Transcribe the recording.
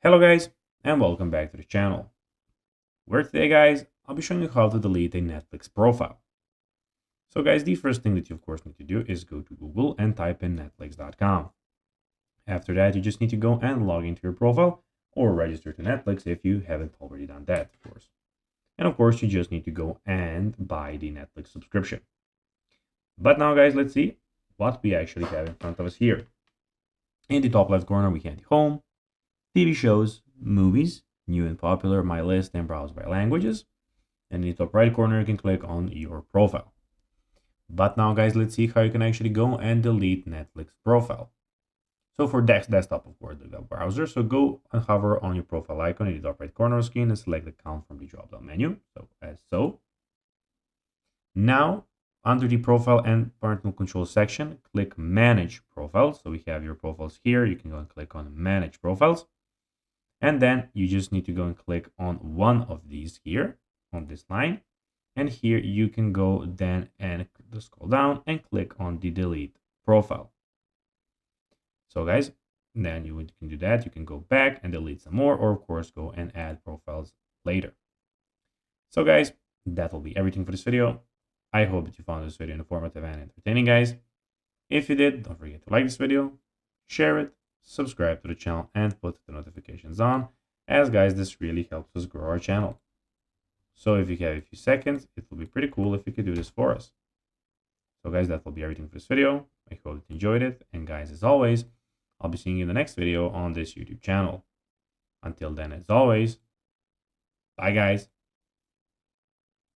Hello guys, and welcome back to the channel. Where today guys, I'll be showing you how to delete a Netflix profile. So guys, the first thing that you of course need to do is go to Google and type in netflix.com. After that, you just need to go and log into your profile or register to Netflix if you haven't already done that, of course. And of course, you just need to go and buy the Netflix subscription. But now guys, let's see what we actually have in front of us here. In the top left corner, we have the home, TV shows, movies, new and popular, my list, and browse by languages. And in the top right corner, you can click on your profile. But now, guys, let's see how you can actually go and delete Netflix profile. So for desktop, of course, the web browser. So go and hover on your profile icon in the top right corner of the screen and select account from the drop-down menu. So as so. Now, under the profile and parental control section, click Manage Profiles. So we have your profiles here. You can go and click on Manage Profiles. And then you just need to go and click on one of these here on this line. And here you can go then and scroll down and click on the delete profile. So guys, then you can do that. You can go back and delete some more, or of course go and add profiles later. So guys, that will be everything for this video. I hope that you found this video informative and entertaining, guys. If you did, don't forget to like this video, share it, subscribe to the channel, and put the notifications on, as guys, this really helps us grow our channel. So if you have a few seconds, it will be pretty cool if you could do this for us. So guys, that will be everything for this video. I hope you enjoyed it, and guys, as always, I'll be seeing you in the next video on this YouTube channel. Until then, as always, bye guys.